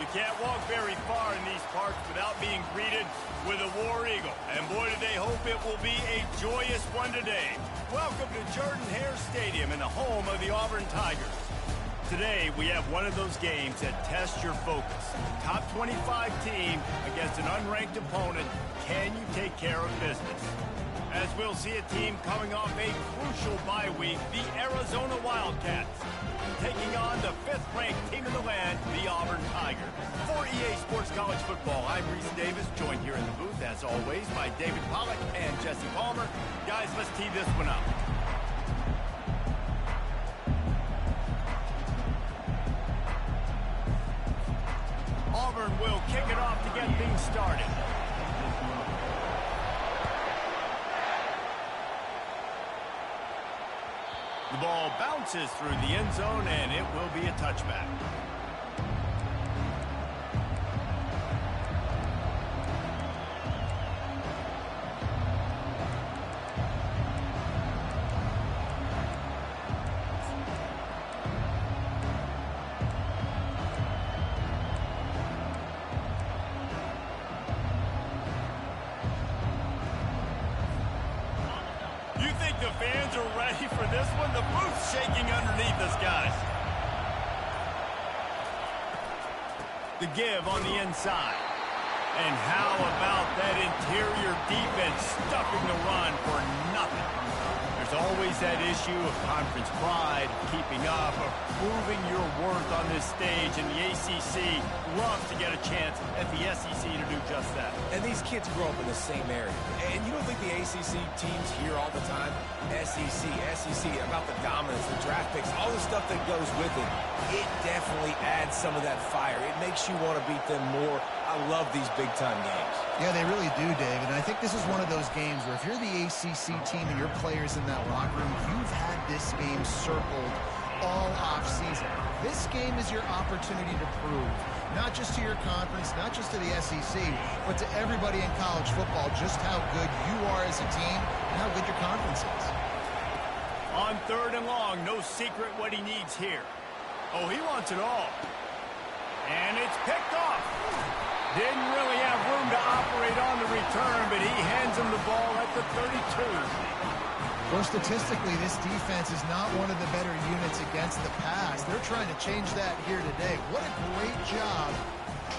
You can't walk very far in these parts without being greeted with a War Eagle. And boy, do they hope it will be a joyous one today. Welcome to Jordan-Hare Stadium and the home of the Auburn Tigers. Today, we have one of those games that tests your focus. Top 25 team against an unranked opponent. Can you take care of business? As we'll see a team coming off a crucial bye week, the Arizona Wildcats, taking on the 5th-ranked team in the land, the Auburn Tigers. For EA Sports College Football, I'm Reese Davis, joined here in the booth, as always, by David Pollack and Jesse Palmer. Guys, let's tee this one up. Auburn will kick it off to get things started. The ball bounces through the end zone, and it will be a touchback. The fans are ready for this one. The booth's shaking underneath us, guys. The give on the inside. And how about that interior defense stuffing the run for nothing? There's always that issue of conference pride, keeping up, of proving your worth on this stage, and the ACC loves to get a chance at the SEC to do just that. And these kids grow up in the same area. And you don't think the ACC teams hear all the time, SEC, about the dominance, the draft picks, all the stuff that goes with it. It definitely adds some of that fire. It makes you want to beat them more. I love these big-time games. Yeah, they really do, David. And I think this is one of those games where if you're the ACC team and your players in that locker room, you've had this game circled all off-season. This game is your opportunity to prove, not just to your conference, not just to the SEC, but to everybody in college football, just how good you are as a team and how good your conference is. On 3rd and long, no secret what he needs here. Oh, he wants it all. And it's picked off. Didn't really have room to operate on the return, but he hands him the ball at the 32. Well, statistically, this defense is not one of the better units against the pass. They're trying to change that here today. What a great job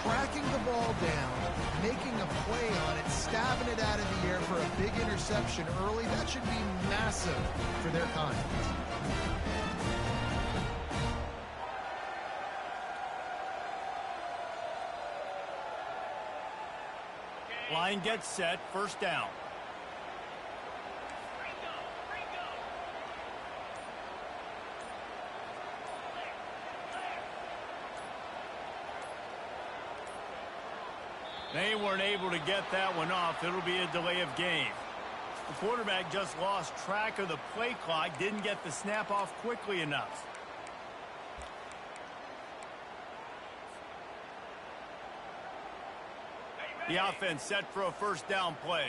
tracking the ball down, making a play on it, stabbing it out of the air for a big interception early. That should be massive for their confidence. Line gets set, 1st down. They weren't able to get that one off. It'll be a delay of game. The quarterback just lost track of the play clock, didn't get the snap off quickly enough. The offense set for a 1st down play.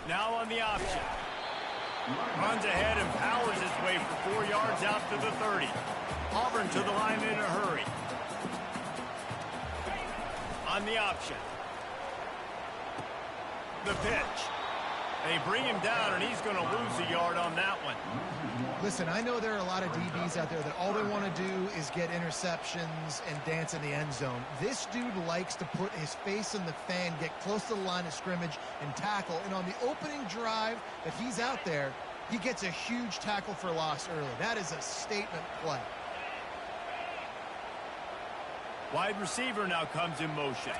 Now on the option. Runs ahead and powers his way for 4 yards out to the 30. Auburn to the line in a hurry. On the option. The pitch. They bring him down, and he's going to lose a yard on that one. Listen, I know there are a lot of DBs out there that all they want to do is get interceptions and dance in the end zone. This dude likes to put his face in the fan, get close to the line of scrimmage, and tackle. And on the opening drive that he's out there, he gets a huge tackle for loss early. That is a statement play. Wide receiver now comes in motion.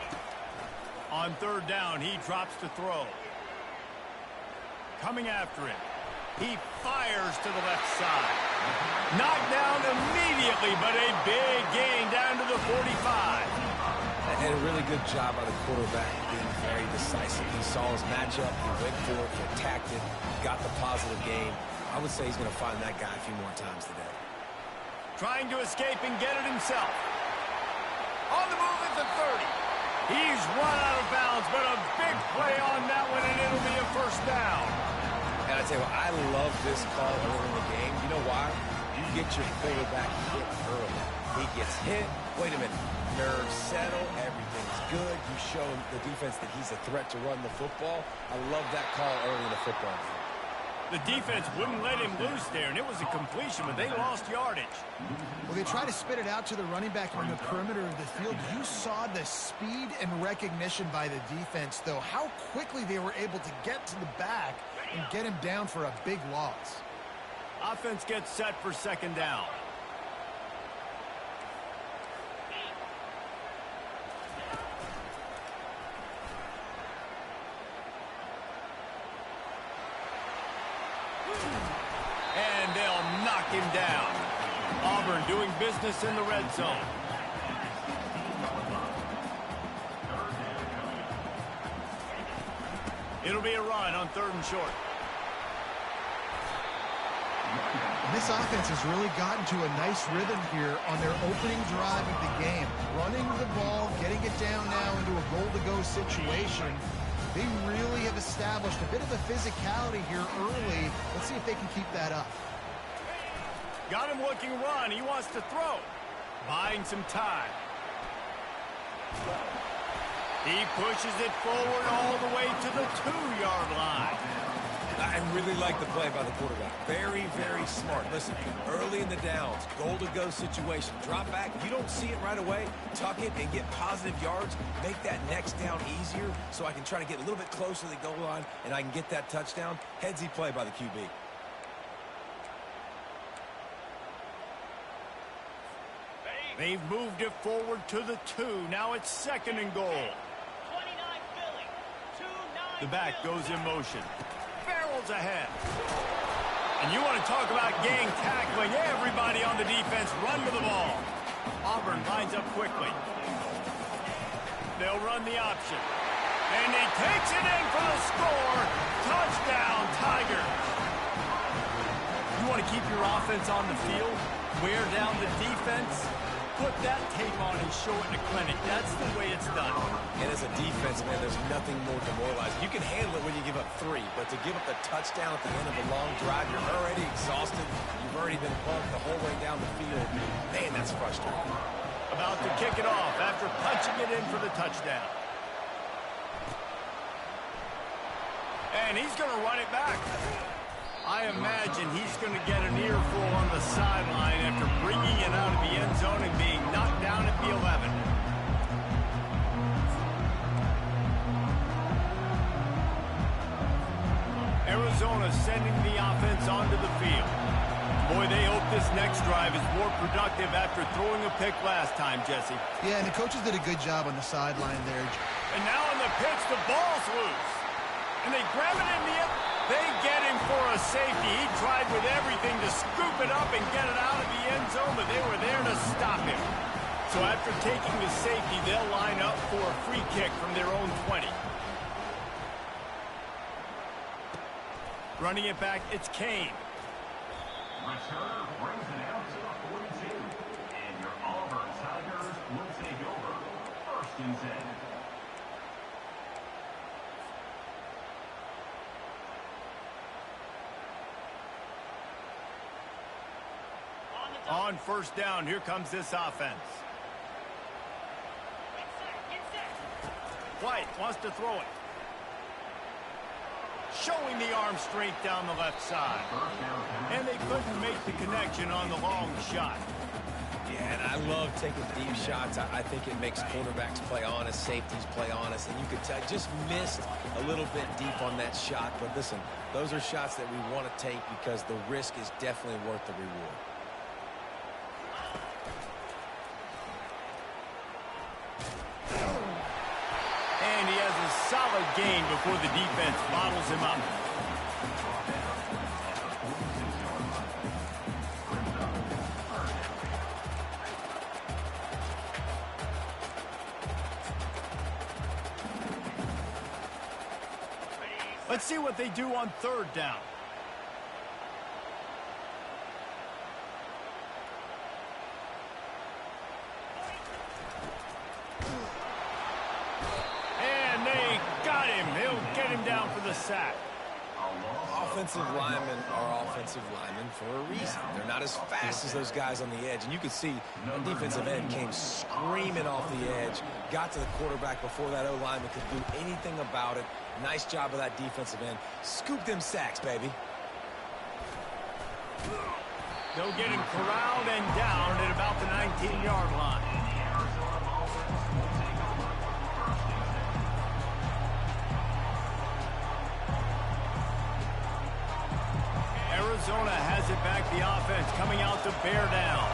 On 3rd down, he drops to throw. Coming after it. He fires to the left side. Knocked down immediately, but a big gain down to the 45. And a really good job by the quarterback being very decisive. He saw his matchup, he went for it, he attacked it, got the positive gain. I would say he's going to find that guy a few more times today. Trying to escape and get it himself. On the move at the 30. He's run out of bounds, but a big play on that one, and it'll be a 1st down. And I tell you what, I love this call early in the game. You know why? You get your quarterback hit early. He gets hit. Wait a minute. Nerves settle. Everything's good. You show the defense that he's a threat to run the football. I love that call early in the football game. The defense wouldn't let him loose there, and it was a completion, but they lost yardage. Well, they try to spit it out to the running back on the perimeter of the field. You saw the speed and recognition by the defense, though, how quickly they were able to get to the back and get him down for a big loss. Offense gets set for second down. And they'll knock him down. Auburn doing business in the red zone. It'll be a run on 3rd and short. This offense has really gotten to a nice rhythm here on their opening drive of the game. Running the ball, getting it down now into a goal-to-go situation. They really have established a bit of a physicality here early. Let's see if they can keep that up. Got him looking run. He wants to throw. Buying some time. He pushes it forward all the way to the 2-yard line. I really like the play by the quarterback. Very, very smart. Listen, early in the downs, goal-to-go situation. Drop back. You don't see it right away. Tuck it and get positive yards. Make that next down easier so I can try to get a little bit closer to the goal line and I can get that touchdown. Headsy play by the QB. They've moved it forward to the 2. Now it's 2nd and goal. The back goes in motion. Barrels ahead. And you want to talk about gang tackling. Everybody on the defense run to the ball. Auburn lines up quickly. They'll run the option. And he takes it in for the score. Touchdown, Tigers. You want to keep your offense on the field? Wear down the defense? Put that tape on and show it in the clinic. That's the way it's done. And as a defense, man, there's nothing more demoralizing. You can handle it when you give up 3, but to give up the touchdown at the end of a long drive, you're already exhausted. You've already been bumped the whole way down the field. Man, that's frustrating. About to kick it off after punching it in for the touchdown. And he's going to run it back. I imagine he's going to get an earful on the sideline after bringing it out of the end zone and being knocked down at the 11. Arizona sending the offense onto the field. Boy, they hope this next drive is more productive after throwing a pick last time, Jesse. Yeah, and the coaches did a good job on the sideline there. And now on the pitch, the ball's loose. And they grab it in the end. They get him for a safety. He tried with everything to scoop it up and get it out of the end zone, but they were there to stop him. So after taking the safety, they'll line up for a free kick from their own 20. Running it back, it's Kane. Returner brings it out to the 42. And your Auburn Tigers will take over 1st and 10. On 1st down, here comes this offense. White wants to throw it. Showing the arm strength down the left side. And they couldn't make the connection on the long shot. Yeah, and I love taking deep shots. I think it makes quarterbacks play honest, safeties play honest, and you could tell just missed a little bit deep on that shot. But listen, those are shots that we want to take because the risk is definitely worth the reward. And he has a solid gain before the defense bottles him up. Let's see what they do on 3rd down. Down for the sack. Offensive linemen are offensive linemen for a reason. They're not as fast as those guys on the edge. And you can see the defensive end came screaming off the edge, got to the quarterback before that O-lineman could do anything about it. Nice job of that defensive end. Scoop them sacks, baby. They'll get him corralled and down at about the 19-yard line. Zona has it back, the offense coming out to bear down.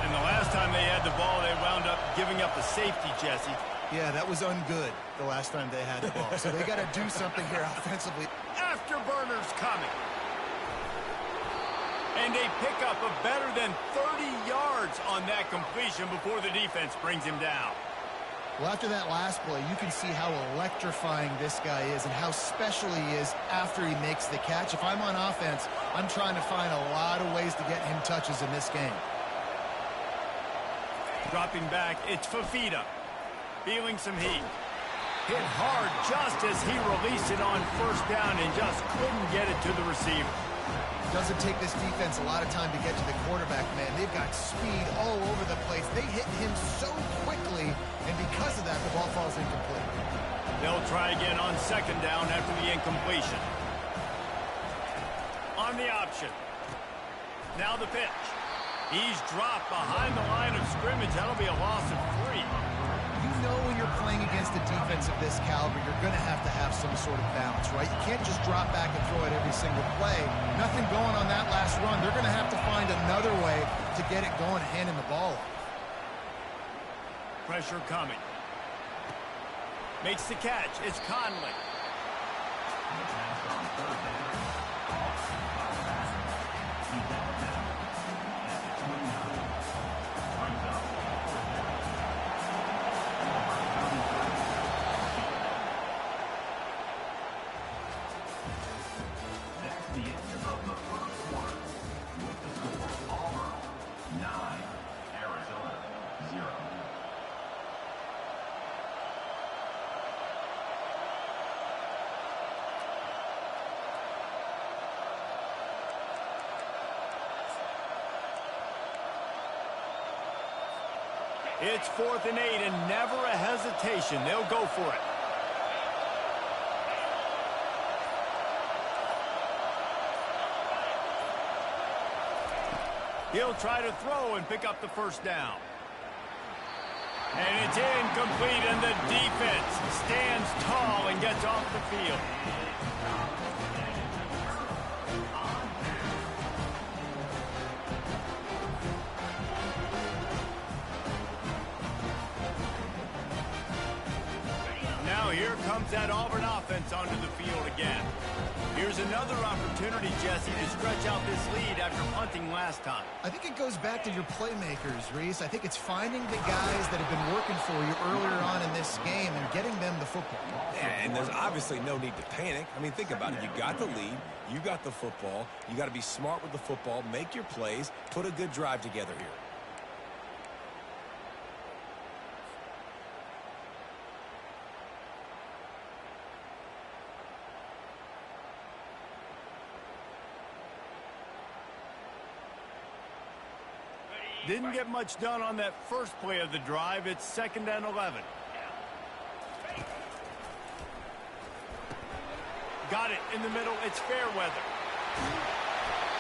And the last time they had the ball, they wound up giving up a safety, Jesse. Yeah, that was ungood the last time they had the ball. So they got to do something here offensively. Afterburners coming. And a pickup of better than 30 yards on that completion before the defense brings him down. Well, after that last play, you can see how electrifying this guy is and how special he is after he makes the catch. If I'm on offense, I'm trying to find a lot of ways to get him touches in this game. Dropping back, it's Fafita. Feeling some heat. Hit hard just as he released it on first down and just couldn't get it to the receiver. Doesn't take this defense a lot of time to get to the quarterback, man. They've got speed all over the place. They hit him so quickly, and because of that, the ball falls incomplete. They'll try again on second down after the incompletion. On the option. Now the pitch. He's dropped behind the line of scrimmage. That'll be a loss of 3. You know when you're playing against a defense of this caliber, you're going to have some sort of balance, right? You can't just drop back and throw it every single play. Nothing going on that last run. They're going to have to find another way to get it going and handing the ball off. Pressure coming. Makes the catch. It's Conley. It's 4th and 8 and never a hesitation. They'll go for it. He'll try to throw and pick up the first down. And it's incomplete, and the defense stands tall and gets off the field. Here comes that Auburn offense onto the field again. Here's another opportunity, Jesse, to stretch out this lead after punting last time. I think it goes back to your playmakers, Reese. I think it's finding the guys that have been working for you earlier on in this game and getting them the football. And there's obviously no need to panic. I mean, think about it. You got the lead. You got the football. You got to be smart with the football. Make your plays. Put a good drive together here. Didn't get much done on that first play of the drive. It's 2nd and 11. Got it in the middle. It's Fairweather.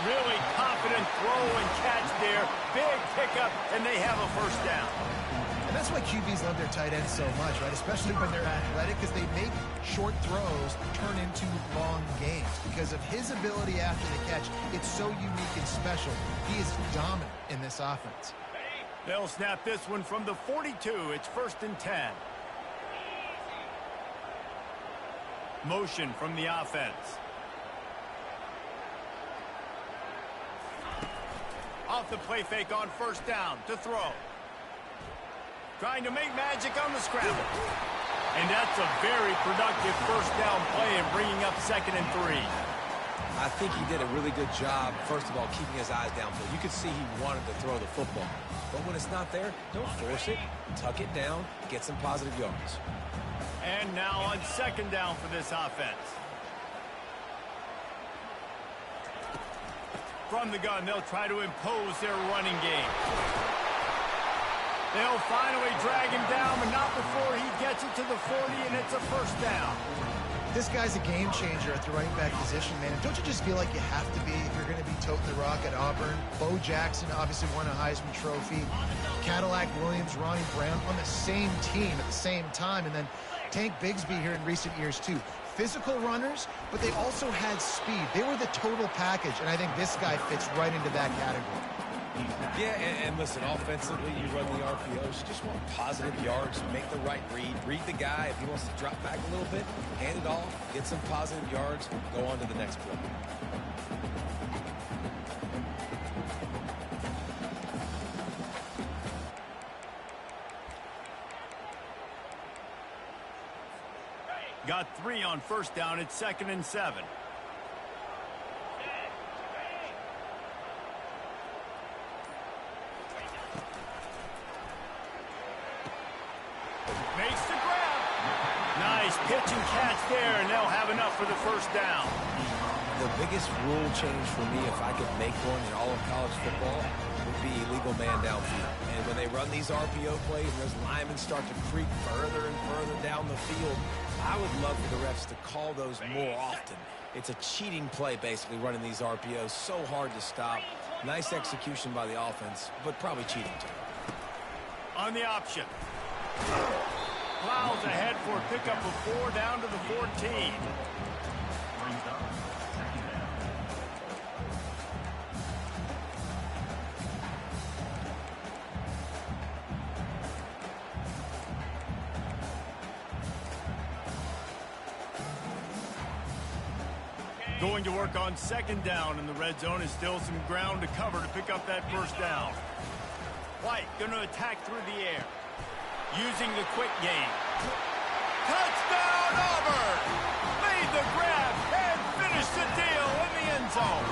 Really confident throw and catch there. Big pickup, and they have a first down. And that's why QBs love their tight ends so much, right? Especially when they're athletic, because they make short throws turn into long games. Because of his ability after the catch, it's so unique and special. He is dominant in this offense. They'll snap this one from the 42. It's 1st and 10. Motion from the offense. Off the play fake on first down to throw. Trying to make magic on the scramble. And that's a very productive first down play and bringing up 2nd and 3. I think he did a really good job, first of all, keeping his eyes downfield. You could see he wanted to throw the football. But when it's not there, don't force it. Tuck it down. Get some positive yards. And now on 2nd down for this offense. From the gun, they'll try to impose their running game. They'll finally drag him down, but not before he gets it to the 40, and it's a first down. This guy's a game changer at the running back position, man. Don't you just feel like you have to be if you're going to be toting the rock at Auburn? Bo Jackson obviously won a Heisman Trophy. Cadillac Williams, Ronnie Brown on the same team at the same time. And then Tank Bigsby here in recent years, too. Physical runners, but they also had speed. They were the total package, and I think this guy fits right into that category. Yeah, and listen, offensively, you run the RPOs. You just want positive yards, make the right read the guy. If he wants to drop back a little bit, hand it off, get some positive yards, go on to the next play. Got 3 on first down. It's 2nd and 7. Makes the grab. Nice pitch and catch there, and they'll have enough for the first down. The biggest rule change for me, if I could make one in all of college football, would be illegal man downfield. And when they run these RPO plays and those linemen start to creep further and further down the field, I would love for the refs to call those more often. It's a cheating play, basically, running these RPOs. So hard to stop. Nice execution by the offense, but probably cheating too. On the option. Plows ahead for a pickup of 4 down to the 14. Going to work on 2nd down, and the red zone is still some ground to cover to pick up that first down. White going to attack through the air. Using the quick game. Touchdown, Auburn! Made the grab and finished the deal in the end zone.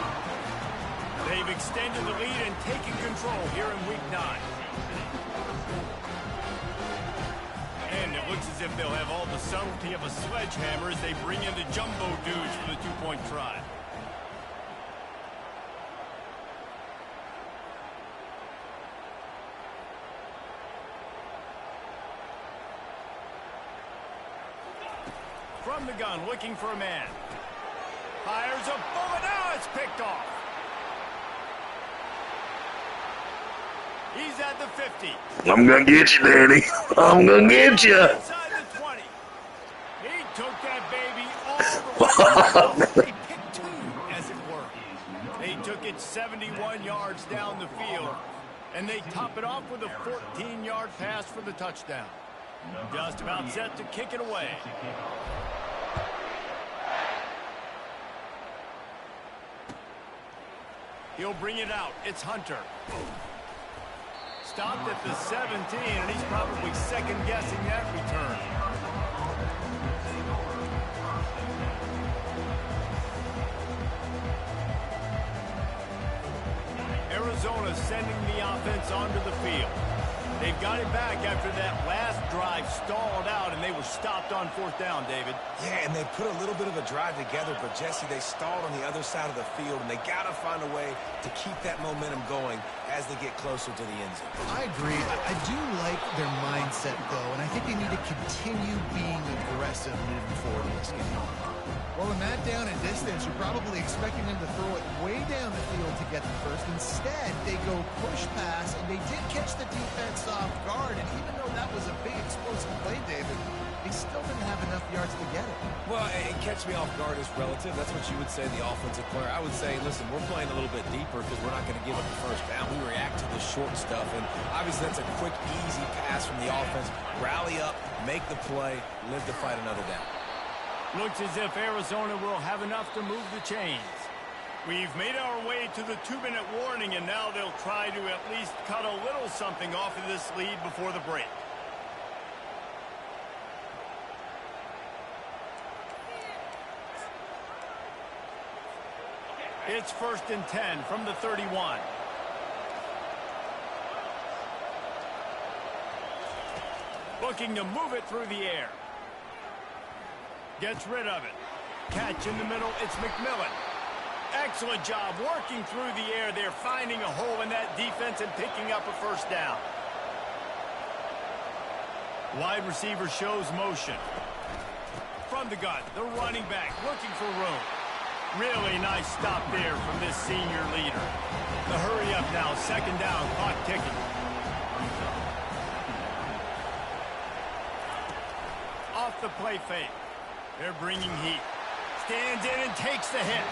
They've extended the lead and taken control here in Week 9. And it looks as if they'll have all the subtlety of a sledgehammer as they bring in the jumbo dudes for the 2-point try. From the gun, looking for a man. Fires a bullet. Now it's picked off. He's at the 50. I'm gonna get you, Danny. I'm gonna get you. Inside the 20. He took that baby all the way. They picked 2, as it were. They took it 71 yards down the field, and they top it off with a 14-yard pass for the touchdown. Just about set to kick it away. He'll bring it out. It's Hunter. Stopped at the 17, and he's probably second-guessing that return. Arizona sending the offense onto the field. They've got it back after that last drive stalled out, and they were stopped on 4th down, David. Yeah, and they put a little bit of a drive together, but, Jesse, they stalled on the other side of the field, and they got to find a way to keep that momentum going as they get closer to the end zone. I agree. I do like their mindset, though, and I think they need to continue being aggressive moving forward in this game. Well, in that down and distance, you're probably expecting them to throw it way down the field to get the first. Instead, they go push pass, and they did catch the defense off guard. And even though that was a big explosive play, David, they still didn't have enough yards to get it. Well, and catch me off guard is relative. That's what you would say, the offensive player. I would say, listen, we're playing a little bit deeper because we're not going to give up the first down. We react to the short stuff, and obviously that's a quick, easy pass from the offense. Rally up, make the play, live to fight another down. Looks as if Arizona will have enough to move the chains. We've made our way to the 2-minute warning, and now they'll try to at least cut a little something off of this lead before the break. It's 1st and 10 from the 31. Looking to move it through the air. Gets rid of it. Catch in the middle. It's McMillan. Excellent job working through the air there, finding a hole in that defense and picking up a first down. Wide receiver shows motion. From the gun, the running back looking for room. Really nice stop there from this senior leader. The hurry up now, second down, clock ticking. Off the play fake. They're bringing heat. Stands in and takes the hit.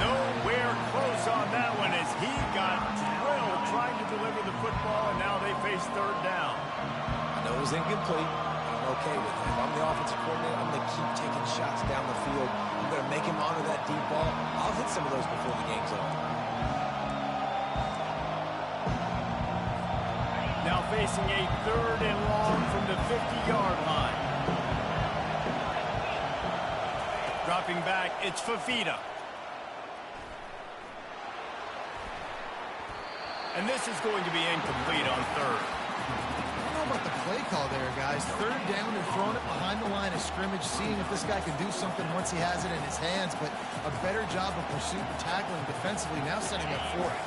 Nowhere close on that one as he got drilled trying to deliver the football, and now they face third down. I know it was incomplete, but I'm okay with it. If I'm the offensive coordinator, I'm going to keep taking shots down the field. I'm going to make him honor that deep ball. I'll hit some of those before the game's over. Now facing a third and long from the 50-yard line. Dropping back, it's Fafita. And this is going to be incomplete on third. I don't know about the play call there, guys. Third down and throwing it behind the line of scrimmage, seeing if this guy can do something once he has it in his hands, but a better job of pursuit and tackling defensively, now setting up fourth.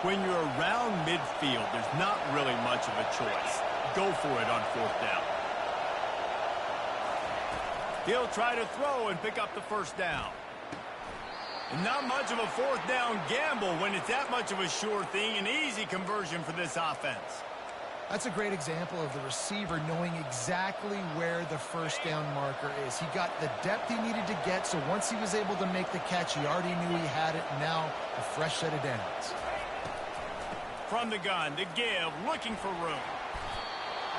When you're around midfield, there's not really much of a choice. Go for it on fourth down. He'll try to throw and pick up the first down. And not much of a fourth down gamble when it's that much of a sure thing, an easy conversion for this offense. That's a great example of the receiver knowing exactly where the first down marker is. He got the depth he needed to get, so once he was able to make the catch, he already knew he had it. Now a fresh set of downs. From the gun, the give, looking for room.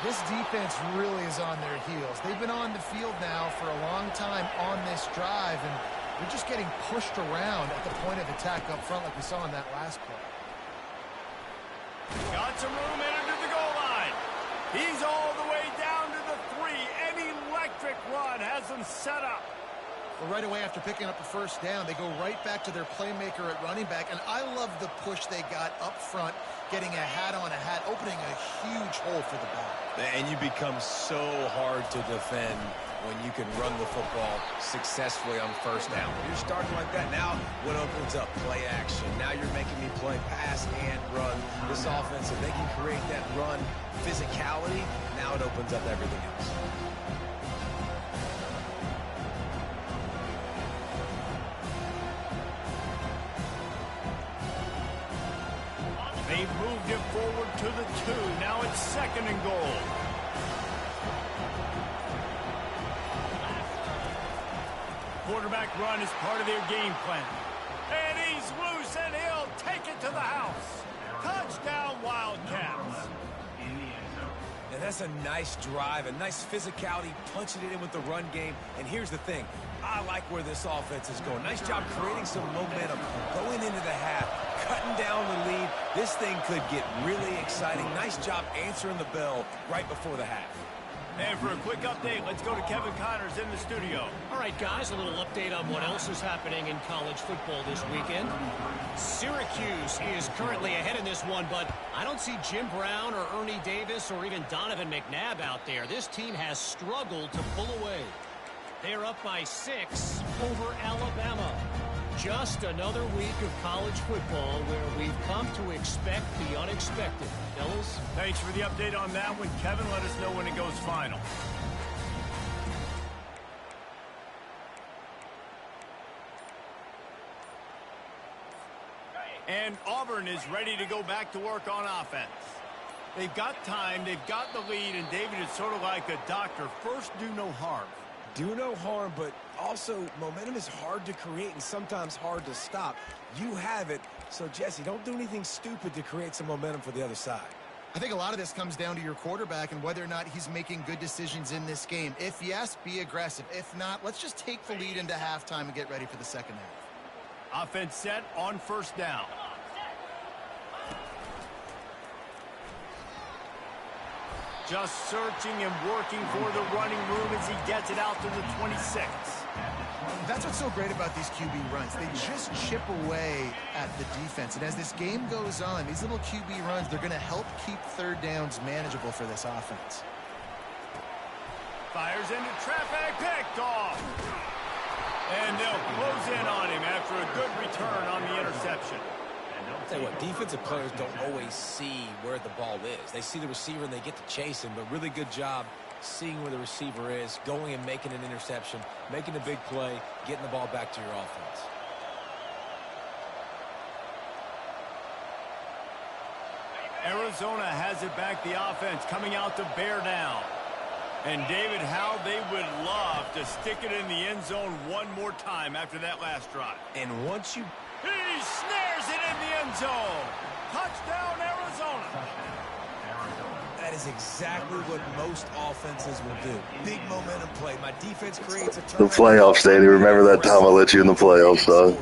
This defense really is on their heels. They've been on the field now for a long time on this drive, and they're just getting pushed around at the point of attack up front like we saw in that last play. Got some room in under the goal line. He's all the way down to the 3. An electric run has them set up. Well, right away after picking up the first down, they go right back to their playmaker at running back, and I love the push they got up front, getting a hat on a hat, opening a huge hole for the back. And you become so hard to defend when you can run the football successfully on first down. When you're starting like that, now what opens up? Play action. Now you're making me play pass and run. This offense, if they can create that run physicality, now it opens up everything else. They've moved it forward to the 2. Now it's second and goal. Quarterback run is part of their game plan. And he's loose, and he'll take it to the house. Touchdown, Wildcats. And that's a nice drive, a nice physicality, punching it in with the run game. And here's the thing. I like where this offense is going. Nice job creating some momentum, going into the half, cutting down the lead. This thing could get really exciting. Nice job answering the bell right before the half. And for a quick update, let's go to Kevin Connors in the studio. All right, guys, a little update on what else is happening in college football this weekend. Syracuse is currently ahead in this one, but I don't see Jim Brown or Ernie Davis or even Donovan McNabb out there. This team has struggled to pull away. They're up by 6 over Alabama. Just another week of college football where we've come to expect the unexpected. Fellas? Thanks for the update on that one. Kevin, let us know when it goes final. And Auburn is ready to go back to work on offense. They've got time, they've got the lead, and David is sort of like a doctor. First, do no harm. Do no harm, but also momentum is hard to create and sometimes hard to stop. You have it, so Jesse, don't do anything stupid to create some momentum for the other side. I think a lot of this comes down to your quarterback and whether or not he's making good decisions in this game. If yes, be aggressive. If not, let's just take the lead into halftime and get ready for the second half. Offense set on first down. Just searching and working for the running room as he gets it out to the 26. That's what's so great about these QB runs. They just chip away at the defense. And as this game goes on, these little QB runs, they're going to help keep third downs manageable for this offense. Fires into traffic, picked off. And they'll close in on him after a good return on the interception. I'll tell you what, defensive players don't always see where the ball is. They see the receiver and they get to chase him, but really good job seeing where the receiver is, going and making an interception, making a big play, getting the ball back to your offense. Arizona has it back, the offense coming out to bear down. And David, how they would love to stick it in the end zone one more time after that last drive. And once you... He snares it in the end zone. Touchdown, Arizona. That is exactly what most offenses will do. Big momentum play. My defense creates a The turnover. playoffs, Danny. Remember that time I let you in the playoffs, dog?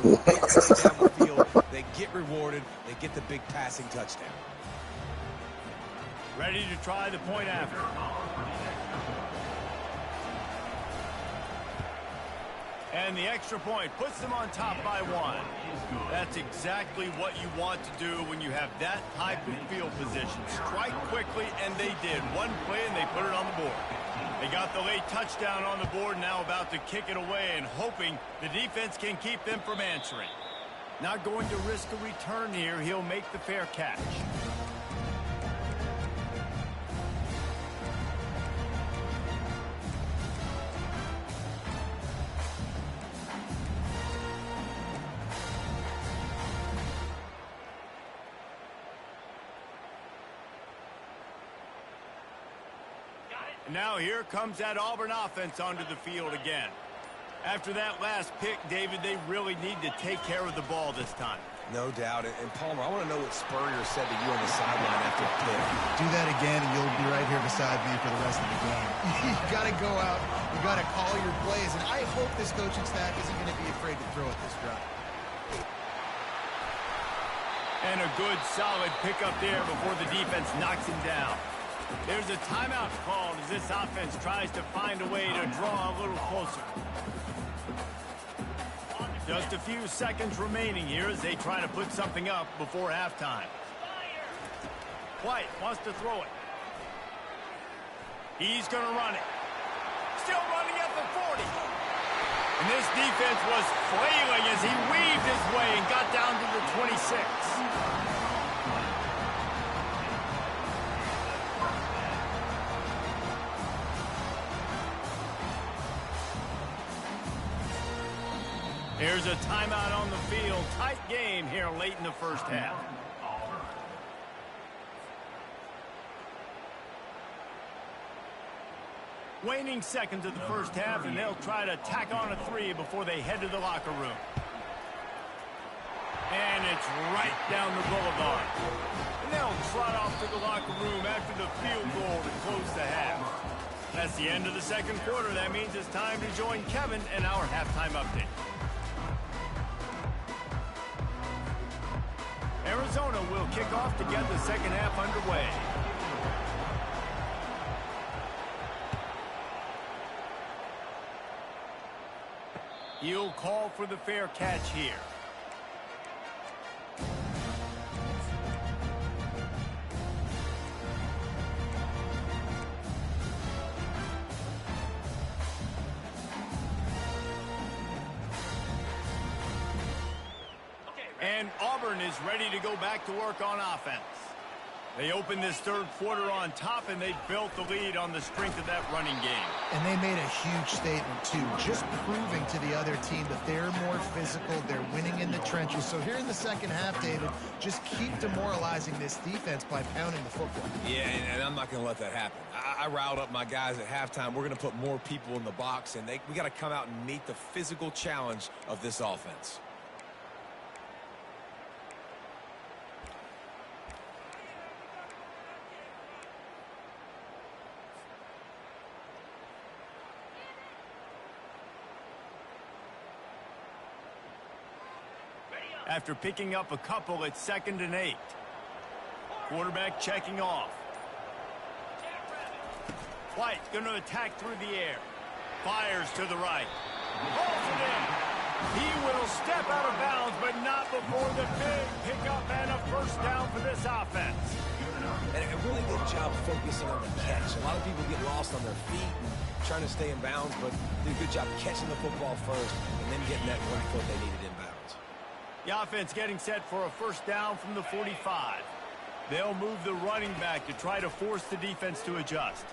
They get rewarded. They get the big passing touchdown. Ready to try the point after. And the extra point puts them on top by 1. That's exactly what you want to do when you have that type of field position. Strike quickly, and they did. One play, and they put it on the board. They got the late touchdown on the board, now about to kick it away and hoping the defense can keep them from answering. Not going to risk a return here. He'll make the fair catch. Now here comes that Auburn offense onto the field again. After that last pick, David, they really need to take care of the ball this time. No doubt. And Palmer, I want to know what Spurrier said to you on the sideline after the pick. Do that again, and you'll be right here beside me for the rest of the game. You got to go out. You got to call your plays, and I hope this coaching staff isn't going to be afraid to throw at this drive. And a good, solid pickup there before the defense knocks him down. There's a timeout called as this offense tries to find a way to draw a little closer. Just a few seconds remaining here as they try to put something up before halftime. White wants to throw it. He's going to run it. Still running at the 40. And this defense was flailing as he weaved his way and got down to the 26. Here's a timeout on the field. Tight game here late in the first half. Waning seconds of the first half, and they'll try to tack on a 3 before they head to the locker room. And it's right down the boulevard. And they'll trot off to the locker room after the field goal to close the half. That's the end of the second quarter. That means it's time to join Kevin and our halftime update. Arizona will kick off to get the second half underway. He'll call for the fair catch here. And Auburn is ready to go back to work on offense. They opened this third quarter on top, and they built the lead on the strength of that running game. And they made a huge statement, too, just proving to the other team that they're more physical, they're winning in the trenches. So here in the second half, David, just keep demoralizing this defense by pounding the football. Yeah, and I'm not going to let that happen. I riled up my guys at halftime. We're going to put more people in the box, and we got to come out and meet the physical challenge of this offense. After picking up a couple, it's 2nd and 8. Quarterback checking off. White going to attack through the air. Fires to the right. Holds it in. He will step out of bounds, but not before the big pickup and a first down for this offense. And a really good job focusing on the catch. A lot of people get lost on their feet and trying to stay in bounds, but did a good job catching the football first and then getting that 1 foot they needed in bounds. The offense getting set for a first down from the 45. They'll move the running back to try to force the defense to adjust.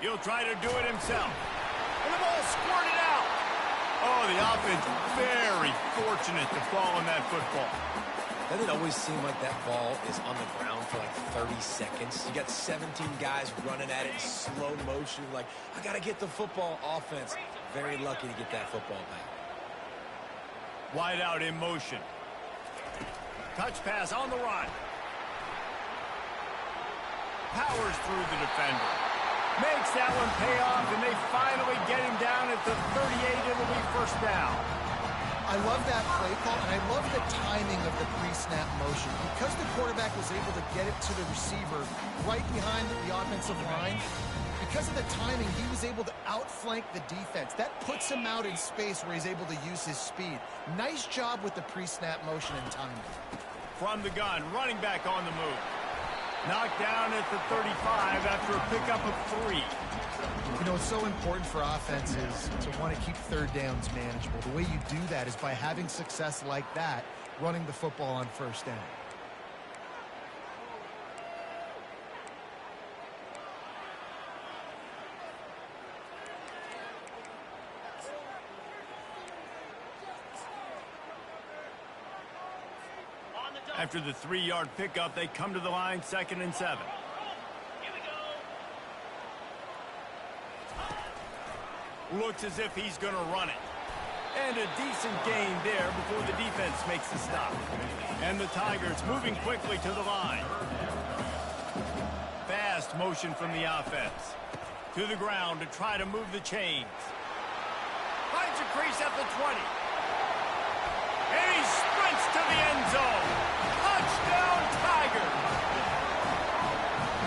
He'll try to do it himself. And the ball squirted out. Oh, the offense very fortunate to fall on that football. Doesn't it always seem like that ball is on the ground for like 30 seconds? You got 17 guys running at it in slow motion. Like, I got to get the football. Offense, very lucky to get that football back. Wide out in motion. Touch pass on the run. Powers through the defender. Makes that one pay off, and they finally get him down at the 38. It'll be first down. I love that play call, and I love the timing of the pre-snap motion. Because the quarterback was able to get it to the receiver right behind the offensive line, because of the timing, he was able to outflank the defense. That puts him out in space where he's able to use his speed. Nice job with the pre-snap motion and timing. From the gun, running back on the move. Knocked down at the 35 after a pickup of 3. You know, it's so important for offenses to want to keep third downs manageable. The way you do that is by having success like that, running the football on first down. After the 3-yard pickup, they come to the line, 2nd and 7. Looks as if he's going to run it. And a decent gain there before the defense makes the stop. And the Tigers moving quickly to the line. Fast motion from the offense. To the ground to try to move the chains. Finds a crease at the 20. And he sprints to the end zone. Touchdown, Tigers!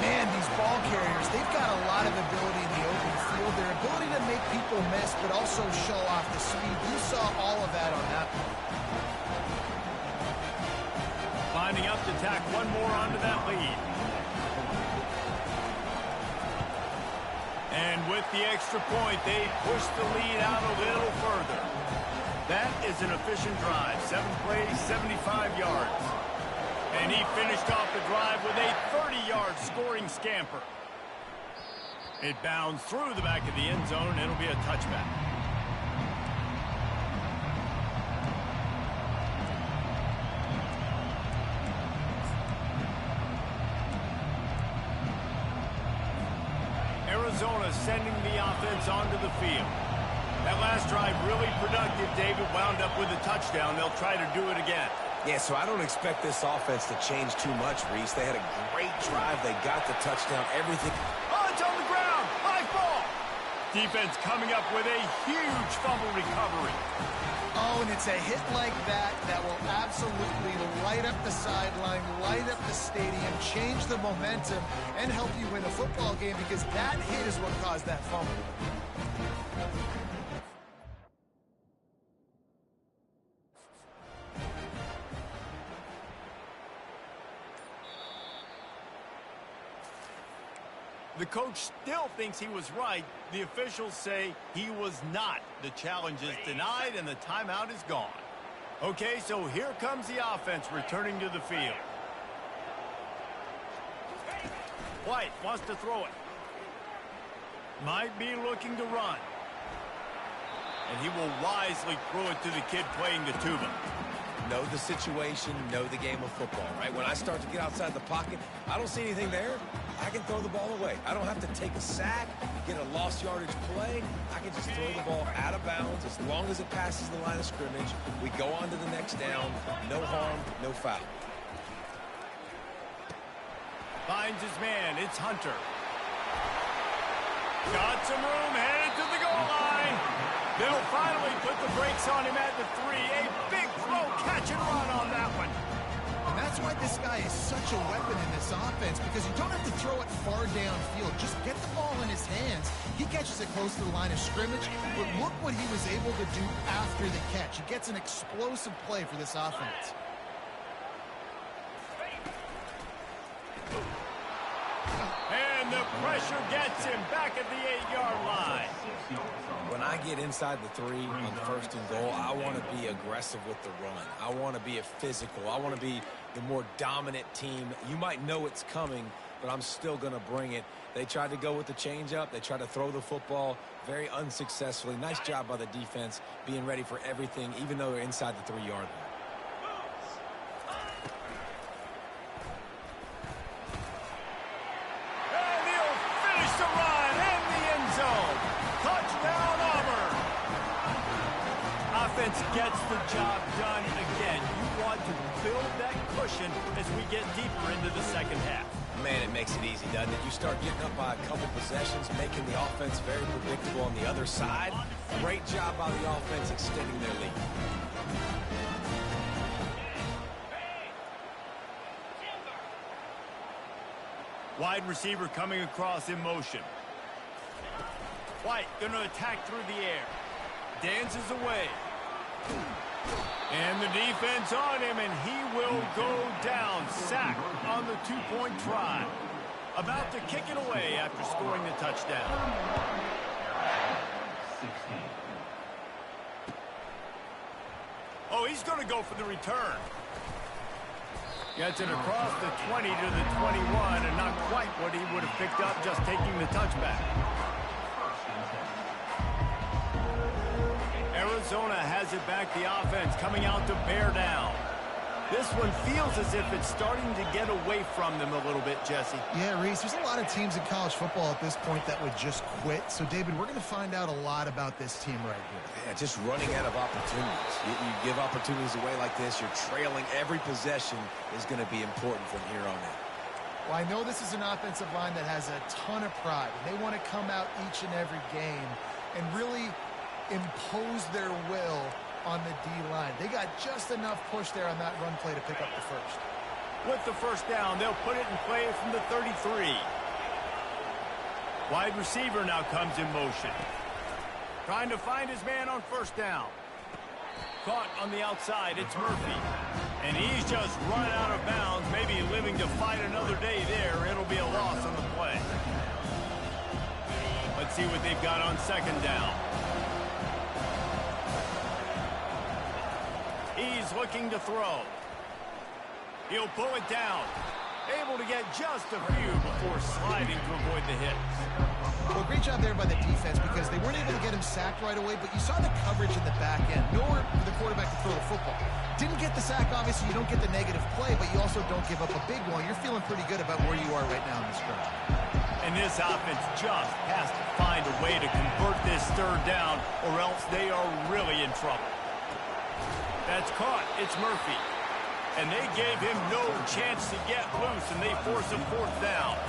Man, these ball carriers, they've got a lot of ability in the open field. Their ability to make people miss, but also show off the speed. You saw all of that on that play. Lining up to tack one more onto that lead. And with the extra point, they push the lead out a little further. That is an efficient drive. 7 plays, 75 yards. And he finished off the drive with a 30-yard scoring scamper. It bounds through the back of the end zone, and it'll be a touchback. Arizona sending the offense onto the field. That last drive really productive. David wound up with a touchdown. They'll try to do it again. Yeah, so I don't expect this offense to change too much, Reese. They had a great drive. They got the touchdown. Everything. Oh, it's on the ground. High ball. Defense coming up with a huge fumble recovery. Oh, and it's a hit like that that will absolutely light up the sideline, light up the stadium, change the momentum, and help you win a football game, because that hit is what caused that fumble. The coach still thinks he was right. The officials say he was not. The challenge is denied, and the timeout is gone. Okay, so here comes the offense returning to the field. White wants to throw it. Might be looking to run. And he will wisely throw it to the kid playing the tuba. Know the situation, know the game of football, right? When I start to get outside the pocket, I don't see anything there, I can throw the ball away. I don't have to take a sack, get a lost yardage play. I can just throw the ball out of bounds. As long as it passes the line of scrimmage, we go on to the next down. No harm, no foul. Finds his man. It's Hunter. Got some room, headed to the goal line. They'll finally put the brakes on him at the 3. A big throw, catch and run on that one. And that's That's why this guy is such a weapon in this offense, because you don't have to throw it far downfield. Just get the ball in his hands. He catches it close to the line of scrimmage, but look what he was able to do after the catch. He gets an explosive play for this offense. And the pressure gets him back at the 8-yard line. When I get inside the 3 on 1st and goal, I want to be aggressive with the run. I want to be a physical. I want to be the more dominant team. You might know it's coming, but I'm still going to bring it. They tried to go with the changeup. They tried to throw the football very unsuccessfully. Nice job by the defense being ready for everything, even though they're inside the 3-yard line. Gets the job done again. You want to build that cushion as we get deeper into the second half. Man, it makes it easy, doesn't it? You start getting up by a couple possessions, making the offense very predictable on the other side. Great job by the offense extending their lead. Wide receiver coming across in motion. White going to attack through the air. Dances away. And the defense on him, and he will go down. Sack on the 2-point try. About to kick it away after scoring the touchdown. Oh, he's going to go for the return. Gets it across the 20 to the 21, and not quite what he would have picked up just taking the touchback. Zona has it back, the offense coming out to bear down. This one feels as if it's starting to get away from them a little bit, Jesse. Yeah, Reese, there's a lot of teams in college football at this point that would just quit. So, David, we're going to find out a lot about this team right here. Yeah, just running out of opportunities. You give opportunities away like this, you're trailing. Every possession is going to be important from here on out. Well, I know this is an offensive line that has a ton of pride. They want to come out each and every game and really impose their will on the D-line. They got just enough push there on that run play to pick up the first. With the first down, they'll put it in play from the 33. Wide receiver now comes in motion. Trying to find his man on first down. Caught on the outside, it's Murphy. And he's just run out of bounds, maybe living to fight another day there. It'll be a loss on the play. Let's see what they've got on second down. He's looking to throw. He'll pull it down. Able to get just a few before sliding to avoid the hits. Well, great job there by the defense because they weren't able to get him sacked right away, but you saw the coverage in the back end. Nowhere for the quarterback to throw the football. Didn't get the sack, obviously. You don't get the negative play, but you also don't give up a big one. You're feeling pretty good about where you are right now in this drive. And this offense just has to find a way to convert this third down, or else they are really in trouble. That's caught. It's Murphy. And they gave him no chance to get loose, and they force a fourth down.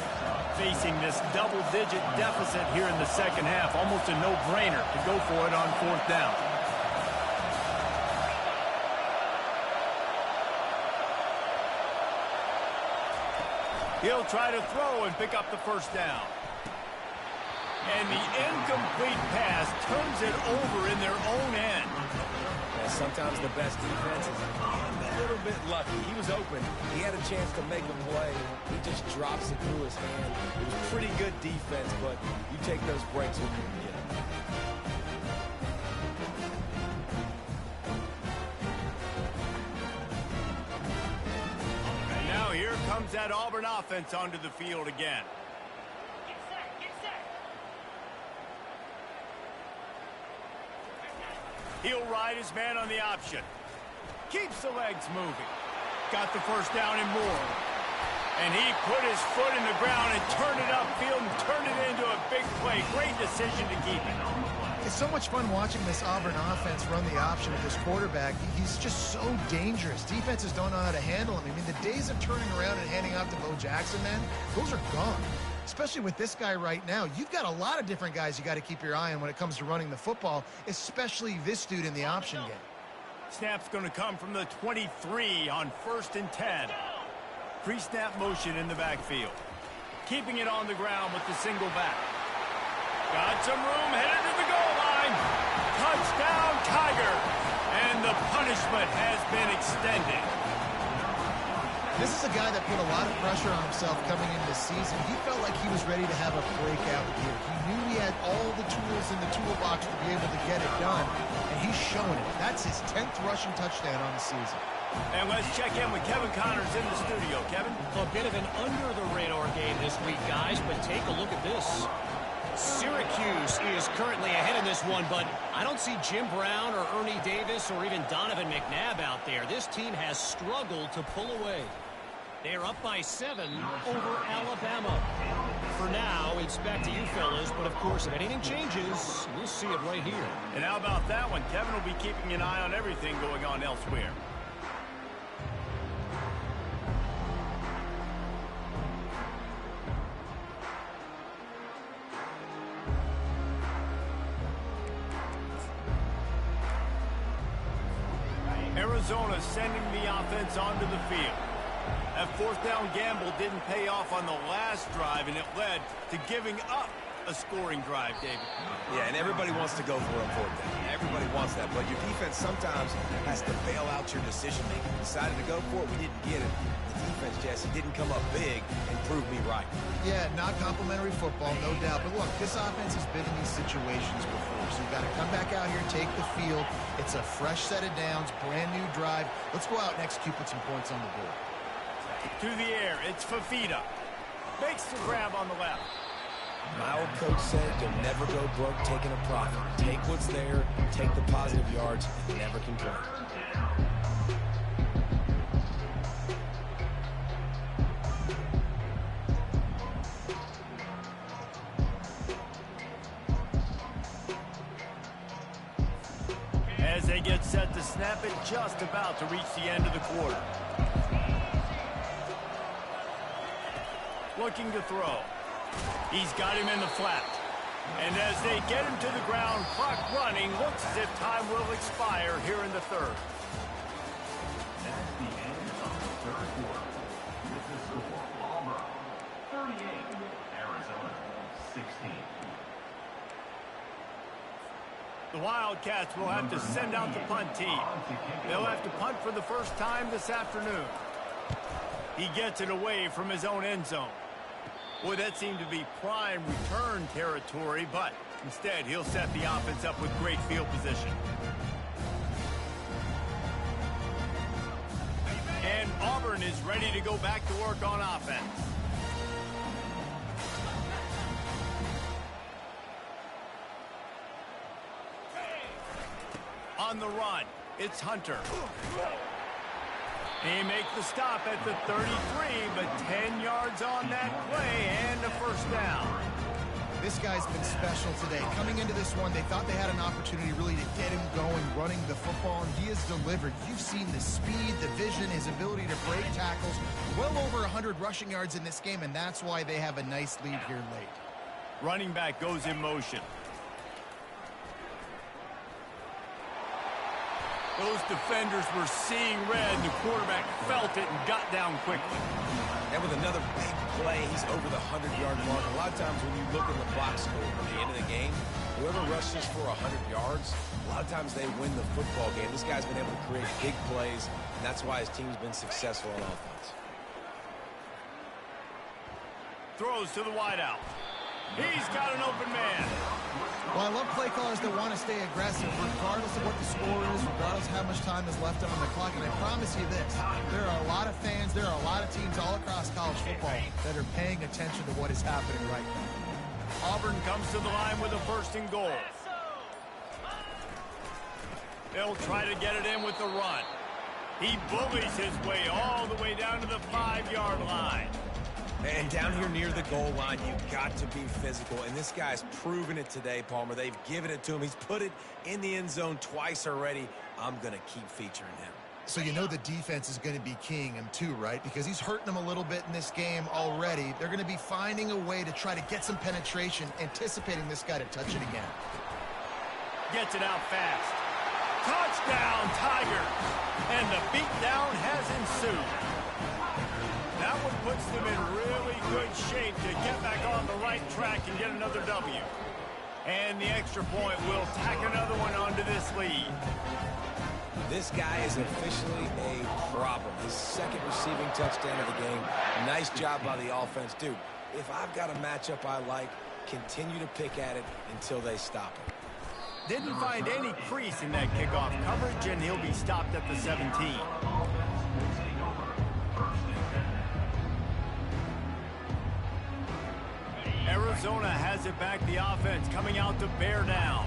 Facing this double-digit deficit here in the second half, almost a no-brainer to go for it on fourth down. He'll try to throw and pick up the first down. And the incomplete pass turns it over in their own end. Sometimes the best defense is a little bit lucky. He was open. He had a chance to make a play. He just drops it through his hand. It was pretty good defense, but you take those breaks when you can get them. And now here comes that Auburn offense onto the field again. He'll ride his man on the option. Keeps the legs moving. Got the first down and more. And he put his foot in the ground and turned it upfield and turned it into a big play. Great decision to keep it. It's so much fun watching this Auburn offense run the option with this quarterback. He's just so dangerous. Defenses don't know how to handle him. I mean, the days of turning around and handing off to Bo Jackson, man, those are gone. Especially with this guy right now. You've got a lot of different guys you got to keep your eye on when it comes to running the football, especially this dude in the option game. Snap's going to come from the 23 on 1st and 10. pre-snap motion in the backfield. Keeping it on the ground with the single back. Got some room, headed to the goal line. Touchdown, Tiger. And the punishment has been extended. This is a guy that put a lot of pressure on himself coming into the season. He felt like he was ready to have a breakout year. He knew he had all the tools in the toolbox to be able to get it done, and he's showing it. That's his 10th rushing touchdown on the season. And let's check in with Kevin Connors in the studio. Kevin? A bit of an under-the-radar game this week, guys, but take a look at this. Syracuse is currently ahead in this one, but I don't see Jim Brown or Ernie Davis or even Donovan McNabb out there. This team has struggled to pull away. They're up by 7 over Alabama. For now, it's back to you fellas, but of course, if anything changes, we'll see it right here. And how about that one? Kevin will be keeping an eye on everything going on elsewhere. Arizona sending the offense onto the field. That fourth down gamble didn't pay off on the last drive, and it led to giving up a scoring drive, David. Yeah, and everybody wants to go for a fourth down. Everybody wants that, but your defense sometimes has to bail out your decision-making. We decided to go for it. We didn't get it. The defense, Jesse, didn't come up big and prove me right. Yeah, not complimentary football, no doubt. But look, this offense has been in these situations before, so you've got to come back out here, take the field. It's a fresh set of downs, brand new drive. Let's go out and execute, put some points on the board. To the air, it's Fafita. Makes the grab on the left. My old coach said you'll never go broke taking a profit. Take what's there, take the positive yards, and never complain. As they get set to snap it, just about to reach the end of the quarter. Looking to throw. He's got him in the flat. And as they get him to the ground, clock running, looks as if time will expire here in the third. That's the end of the third quarter. With the score, Auburn 38, Arizona 16. The Wildcats will have to send out the punt team. They'll have to punt for the first time this afternoon. He gets it away from his own end zone. Boy, that seemed to be prime return territory, but instead he'll set the offense up with great field position. And Auburn is ready to go back to work on offense. On the run, it's Hunter. He makes the stop at the 33, but 10 yards on that play and a first down. This guy's been special today. Coming into this one, they thought they had an opportunity really to get him going, running the football, and he has delivered. You've seen the speed, the vision, his ability to break tackles. Well over 100 rushing yards in this game, and that's why they have a nice lead here late. Running back goes in motion. Those defenders were seeing red, and the quarterback felt it and got down quickly. And with another big play, he's over the 100-yard mark. A lot of times when you look in the box score at the end of the game, whoever rushes for 100 yards, a lot of times they win the football game. This guy's been able to create big plays, and that's why his team's been successful on offense. Throws to the wideout. He's got an open man. Well, I love play callers that want to stay aggressive regardless of what the score is, regardless of how much time is left on the clock. And I promise you this, there are a lot of fans, there are a lot of teams all across college football that are paying attention to what is happening right now. Auburn comes to the line with a first and goal. They'll try to get it in with the run. He bullies his way all the way down to the 5-yard line. And down here near the goal line, you've got to be physical. And this guy's proven it today, Palmer. They've given it to him. He's put it in the end zone twice already. I'm going to keep featuring him. So you know the defense is going to be keying him too, right? Because he's hurting them a little bit in this game already. They're going to be finding a way to try to get some penetration, anticipating this guy to touch it again. Gets it out fast. Touchdown, Tigers! And the beatdown has ensued. That puts them in really good shape to get back on the right track and get another W. And the extra point will tack another one onto this lead. This guy is officially a problem. His second receiving touchdown of the game. Nice job by the offense. Dude, if I've got a matchup I like, continue to pick at it until they stop it. Didn't find any crease in that kickoff coverage, and he'll be stopped at the 17. Arizona has it back. The offense coming out to bear down.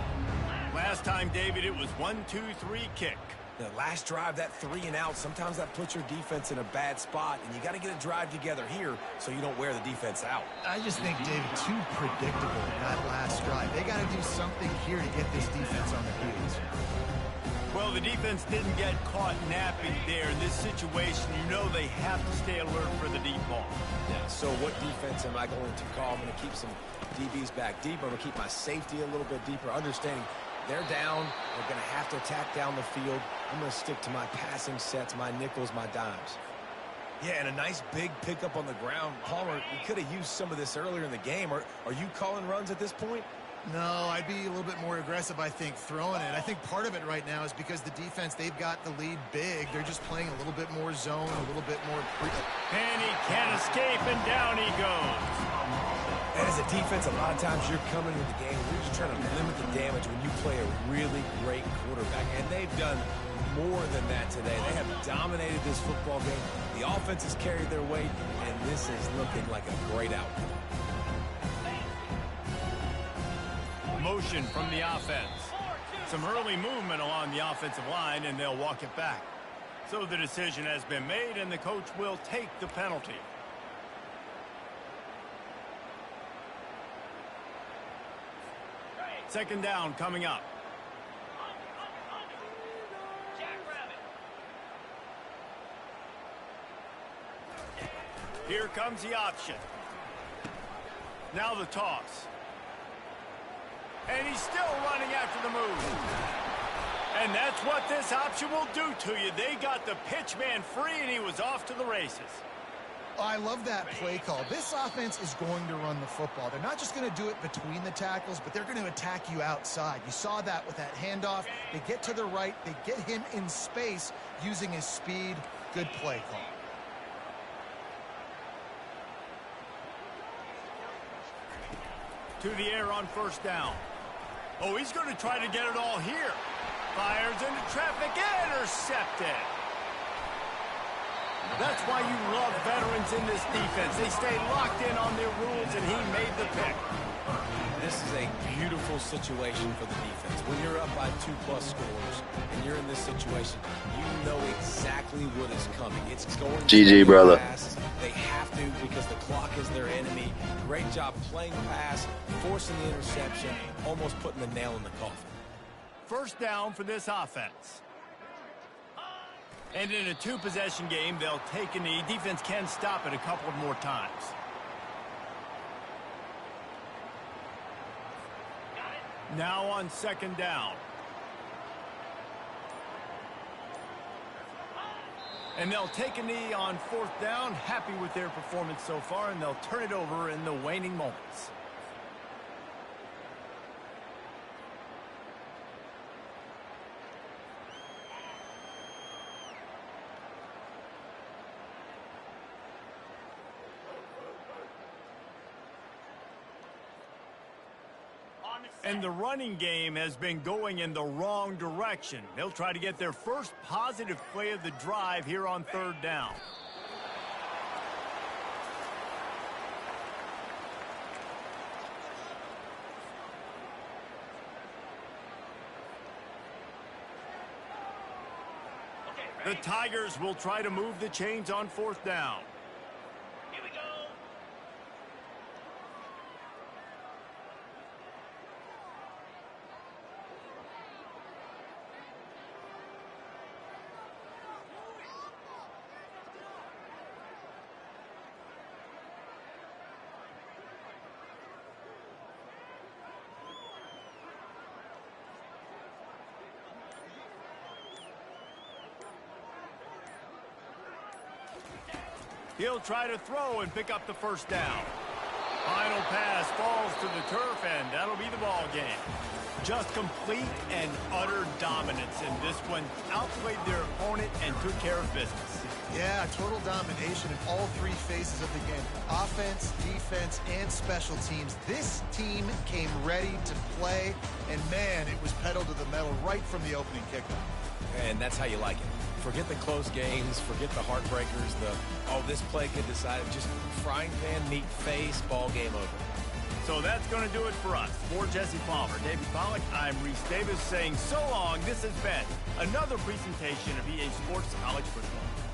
Last time, David, it was 1-2-3 kick. The last drive, that 3 and out, sometimes that puts your defense in a bad spot, and you got to get a drive together here so you don't wear the defense out. I just think, David, too predictable that last drive. They got to do something here to get this defense on their heels. Well, the defense didn't get caught napping there. In this situation, you know they have to stay alert for the deep ball. Yeah, so what defense am I going to call? I'm going to keep some DBs back deep. I'm going to keep my safety a little bit deeper, understanding they're down. They're going to have to attack down the field. I'm going to stick to my passing sets, my nickels, my dimes. Yeah, and a nice big pickup on the ground. Palmer, you could have used some of this earlier in the game. Are you calling runs at this point? No, I'd be a little bit more aggressive, I think, throwing it. I think part of it right now is because the defense, they've got the lead big. They're just playing a little bit more zone, a little bit more... And he can't escape, and down he goes. And as a defense, a lot of times you're coming into the game, you're just trying to limit the damage when you play a really great quarterback. And they've done more than that today. They have dominated this football game. The offense has carried their weight, and this is looking like a great outcome. Motion from the offense. Some early movement along the offensive line, and they'll walk it back. So the decision has been made, and the coach will take the penalty. Second down coming up. Here comes the option. Now the toss. And he's still running after the move. And that's what this option will do to you. They got the pitch man free, and he was off to the races. Oh, I love that play call. This offense is going to run the football. They're not just going to do it between the tackles, but they're going to attack you outside. You saw that with that handoff. They get to the right. They get him in space using his speed. Good play call. To the air on first down. Oh, he's going to try to get it all here. Fires into traffic, intercepted. That's why you love veterans in this defense. They stay locked in on their rules, and he made the pick. This is a beautiful situation for the defense. When you're up by 2+ scores and you're in this situation, you know exactly what is coming. It's going GG, brother. fast. They have to because the clock is their enemy. Great job playing pass, forcing the interception, almost putting the nail in the coffin. First down for this offense. And in a two-possession game, they'll take a knee. Defense can stop it a couple more times. Now on second down. And they'll take a knee on fourth down. Happy with their performance so far, and they'll turn it over in the waning moments. And the running game has been going in the wrong direction. They'll try to get their first positive play of the drive here on third down. The Tigers will try to move the chains on fourth down. Here we go. He'll try to throw and pick up the first down. Final pass falls to the turf, and that'll be the ball game. Just complete and utter dominance in this one. Outplayed their opponent and took care of business. Yeah, total domination in all three phases of the game. Offense, defense, and special teams. This team came ready to play, and man, it was pedal to the metal right from the opening kickoff. And that's how you like it. Forget the close games, forget the heartbreakers, this play could decide, just frying pan, meat face, ball game over. So that's going to do it for us. For Jesse Palmer, David Pollack, I'm Reese Davis saying so long. This has been another presentation of EA Sports College Football.